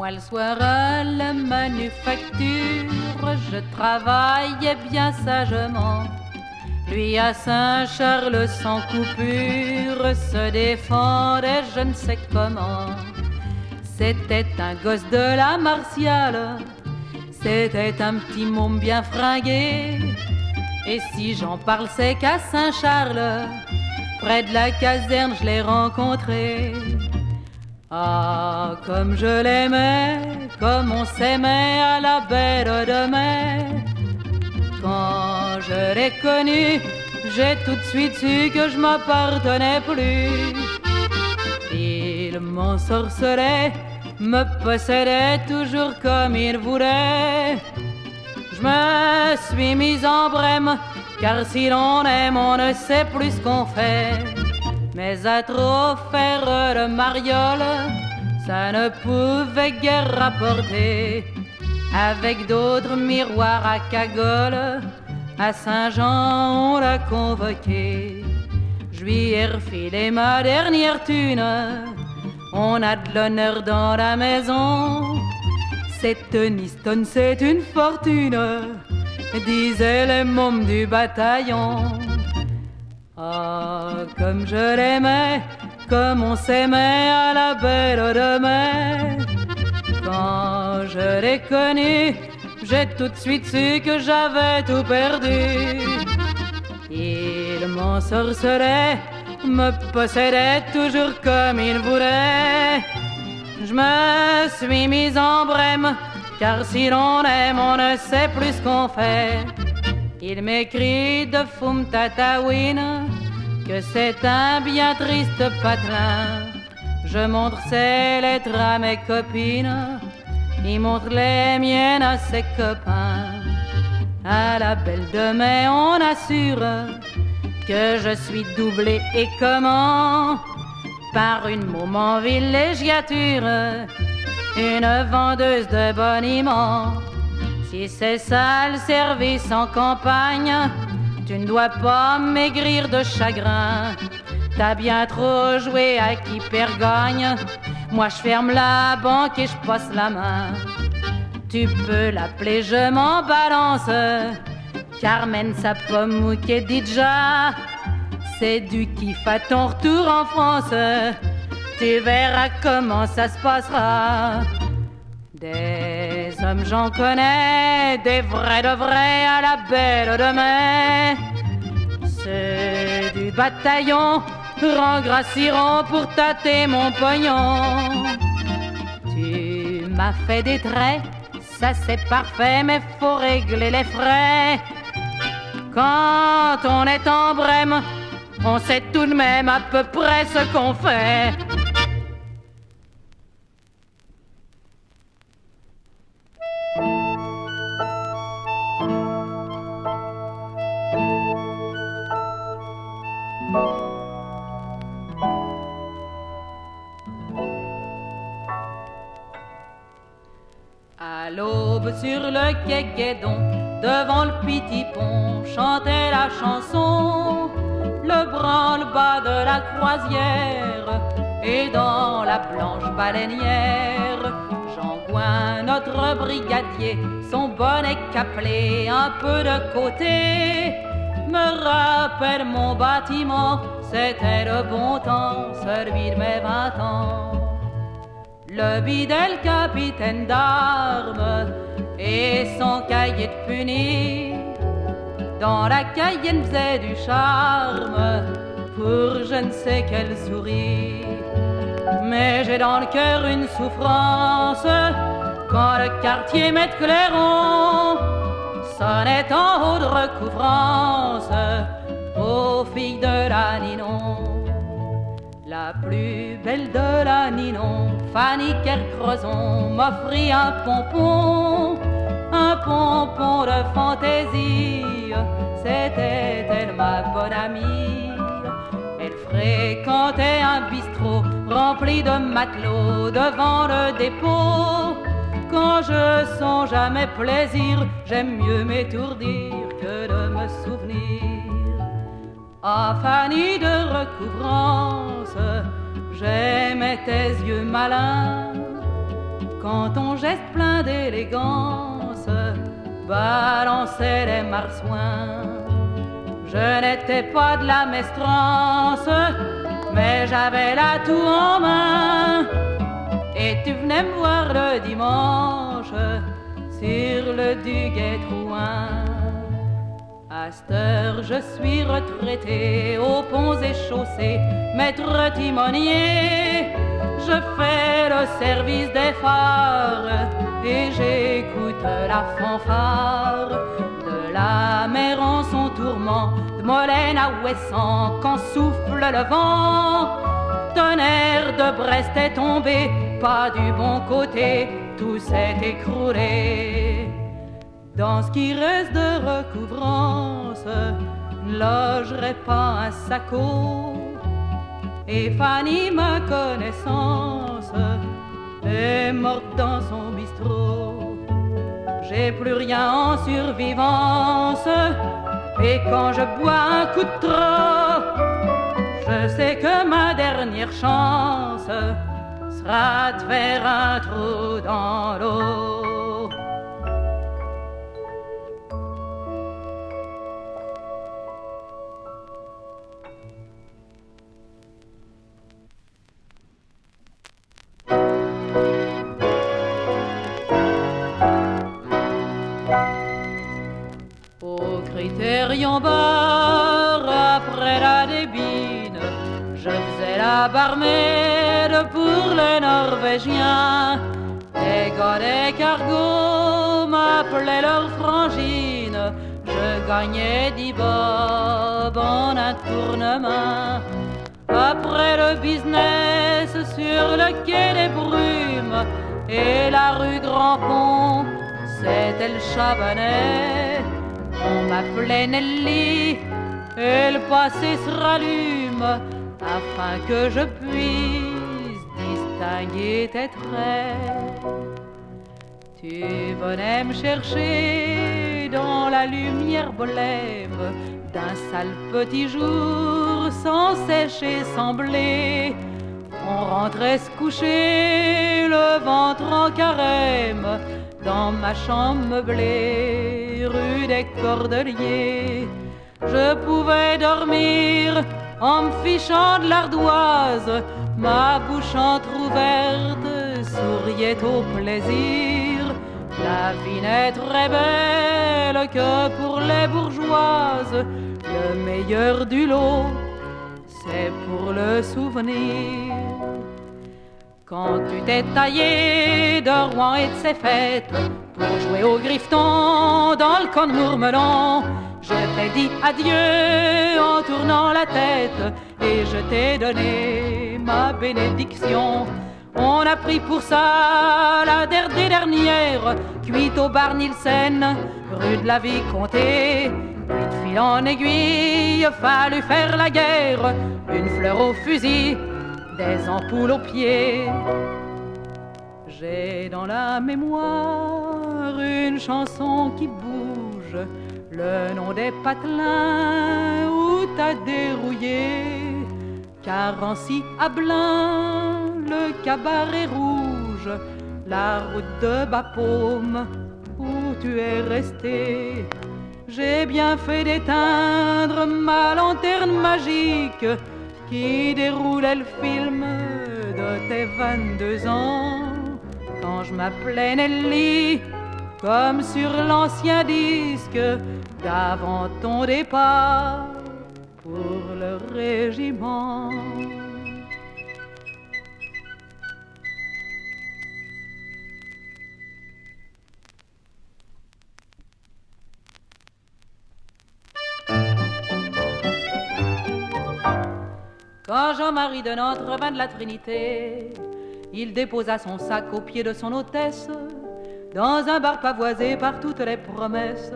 Moi le soir à la manufacture, je travaillais bien sagement. Lui à Saint-Charles sans coupure se défendait je ne sais comment. C'était un gosse de la Martiale, c'était un petit môme bien fringué. Et si j'en parle c'est qu'à Saint-Charles, près de la caserne je l'ai rencontré. Ah, comme je l'aimais, comme on s'aimait à la belle de mai. Quand je l'ai connu, j'ai tout de suite su que je m'appartenais plus. Il m'ensorcelait, me possédait toujours comme il voulait. Je me suis mise en brème, car si l'on aime, on ne sait plus ce qu'on fait. Mais à trop faire le mariole, ça ne pouvait guère rapporter. Avec d'autres miroirs à cagole, à Saint-Jean on l'a convoqué. Je lui ai refilé ma dernière thune, on a de l'honneur dans la maison. Cette Niston c'est une fortune, disaient les mômes du bataillon. Ah, comme je l'aimais, comme on s'aimait à la belle de mai. Quand je l'ai connu, j'ai tout de suite su que j'avais tout perdu. Il m'ensorcelait, me possédait toujours comme il voulait. Je me suis mise en brème, car si l'on aime, on ne sait plus ce qu'on fait. Il m'écrit de Foum Tataouine que c'est un bien triste patelin. Je montre ses lettres à mes copines, il montre les miennes à ses copains. À la belle de mai, on assure que je suis doublé et comment par une môme en villégiature, une vendeuse de boniment. Si c'est ça le service en campagne, tu ne dois pas maigrir de chagrin. T'as bien trop joué à qui perd gagne. Moi je ferme la banque et je passe la main. Tu peux l'appeler je m'en balance, Carmen Sapomou Kedidja. C'est du kiff à ton retour en France, tu verras comment ça se passera. Des hommes j'en connais, des vrais de vrais à la belle de mai. Ceux du bataillon rengracieront pour tâter mon pognon. Tu m'as fait des traits, ça c'est parfait, mais faut régler les frais. Quand on est en brème, on sait tout de même à peu près ce qu'on fait. À l'aube sur le quai Guédon, devant le petit pont, chantait la chanson, le branle-bas de la croisière. Et dans la blanche baleinière, Jean Gouin, notre brigadier, son bonnet caplé un peu de côté, me rappelle mon bâtiment, c'était le bon temps, celui de mes 20 ans. Le bidel capitaine d'armes et son cahier de punir, dans la Cayenne faisait du charme pour je ne sais quel sourire. Mais j'ai dans le cœur une souffrance quand le quartier maître Clairon sonnait en haut de recouvrance aux filles de la Ninon. La plus belle de la Ninon, Fanny Kercrezon, m'offrit un pompon de fantaisie. C'était elle ma bonne amie. Elle fréquentait un bistrot rempli de matelots devant le dépôt. Quand je songe à mes plaisirs, j'aime mieux m'étourdir que de me souvenir. Ah, Fanny de recouvrance, j'aimais tes yeux malins quand ton geste plein d'élégance balançait les marsouins. Je n'étais pas de la mestrance, mais j'avais l'atout en main. Et tu venais me voir le dimanche sur le Duguay-Trouin. À cette heure, je suis retraité aux ponts et chaussées, maître timonier. Je fais le service des phares et j'écoute la fanfare de la mer en son tourment, de Molène à Ouessant quand souffle le vent. Tonnerre de Brest est tombé, pas du bon côté, tout s'est écroulé. Dans ce qui reste de recouvrance, ne logerait pas un sacco. Et Fanny, ma connaissance, est morte dans son bistrot. J'ai plus rien en survivance, et quand je bois un coup de trop, je sais que ma dernière chance sera de faire un trou dans l'eau. Au Critérion bar, après la débine, je faisais la barmaid pour les Norvégiens. Les gars des cargos m'appelaient leur frangine. Je gagnais 10 bobs en un tournement. Après le business sur le quai des Brumes et la rue Grand Pont, c'était le Chabanais. On m'appelait Nelly et le passé se rallume afin que je puisse distinguer tes traits. Tu venais me chercher dans la lumière blême d'un sale petit jour sans sécher, sans blé. On rentrait se coucher, le ventre en carême, dans ma chambre meublée, rue des Cordeliers. Je pouvais dormir en me fichant de l'ardoise, ma bouche entr'ouverte souriait au plaisir. La vie n'est très belle que pour les bourgeoises, le meilleur du lot, c'est pour le souvenir. Quand tu t'es taillé de Rouen et de ses fêtes pour jouer au grifton dans le camp de Mourmelon, je t'ai dit adieu en tournant la tête et je t'ai donné ma bénédiction. On a pris pour ça la des dernières, cuite au bar Nielsen, rue de la Vicomté. Puis de fil en aiguille, fallu faire la guerre, une fleur au fusil, des ampoules aux pieds. J'ai dans la mémoire une chanson qui bouge, le nom des patelins où t'as dérouillé. Carency à Blain, le cabaret rouge, la route de Bapaume où tu es resté. J'ai bien fait d'éteindre ma lanterne magique qui déroulait le film de tes 22 ans. Quand je m'appelais Nelly, comme sur l'ancien disque d'avant ton départ pour le régiment. Quand Jean-Marie de Nantes revint de la Trinité, il déposa son sac au pied de son hôtesse, dans un bar pavoisé par toutes les promesses,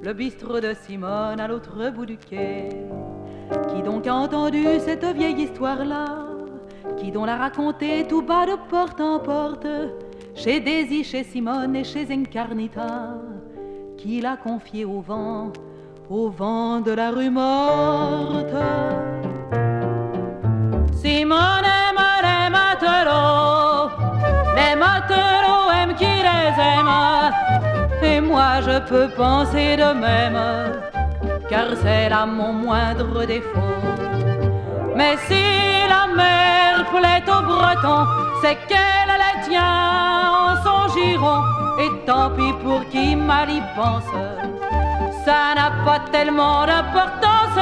le bistrot de Simone à l'autre bout du quai. Qui donc a entendu cette vieille histoire-là? Qui donc l'a racontée tout bas de porte en porte, chez Daisy, chez Simone et chez Incarnita? Qui l'a confiée au vent de la rue morte? Simone aime les matelots je peux penser de même, car c'est là mon moindre défaut. Mais si la mer plaît aux Bretons, c'est qu'elle les tient en son giron, et tant pis pour qui mal y pense, ça n'a pas tellement d'importance.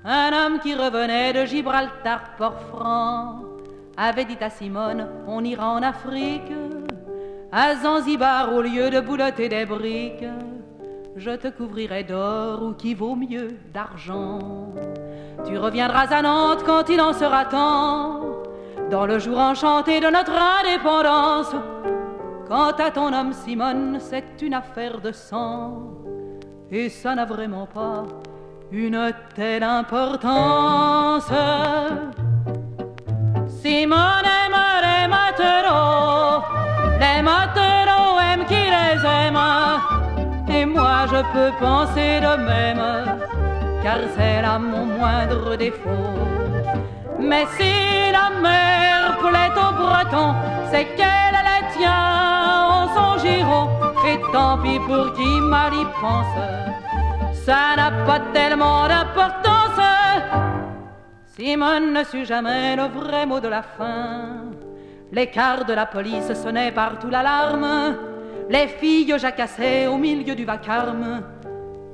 Un homme qui revenait de Gibraltar, Port-Franc, avait dit à Simone, on ira en Afrique, à Zanzibar au lieu de boulotter des briques. Je te couvrirai d'or ou qui vaut mieux d'argent. Tu reviendras à Nantes quand il en sera temps, dans le jour enchanté de notre indépendance. Quant à ton homme Simone, c'est une affaire de sang, et ça n'a vraiment pas une telle importance. Simone aime les matelots aiment qui les aiment, et moi je peux penser de même, car c'est là mon moindre défaut. Mais si la mer plaît aux Bretons, c'est qu'elle les tient en son giron, et tant pis pour qui mal y pense, ça n'a pas tellement d'importance. Simone ne sut jamais le vrai mot de la fin. Les quarts de la police sonnaient partout l'alarme. Les filles jacassaient au milieu du vacarme.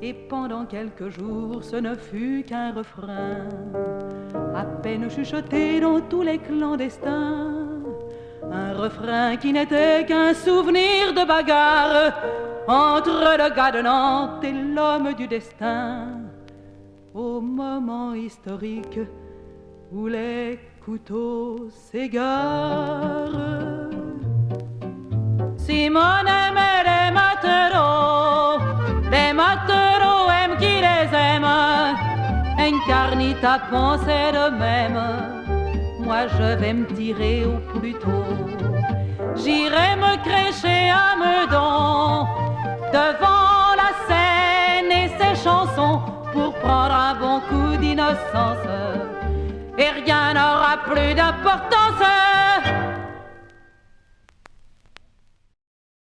Et pendant quelques jours, ce ne fut qu'un refrain, à peine chuchoté dans tous les clandestins. Un refrain qui n'était qu'un souvenir de bagarre entre le gars de Nantes et l'homme du destin. Au moment historique où les couteaux s'égarent, Simone aimait les matelots aiment qui les aime. Incarnita pensait de même, moi je vais me tirer au plus tôt. J'irai me crécher à Meudon, devant la Seine et ses chansons, pour prendre un bon coup d'innocence, et rien n'aura plus d'importance.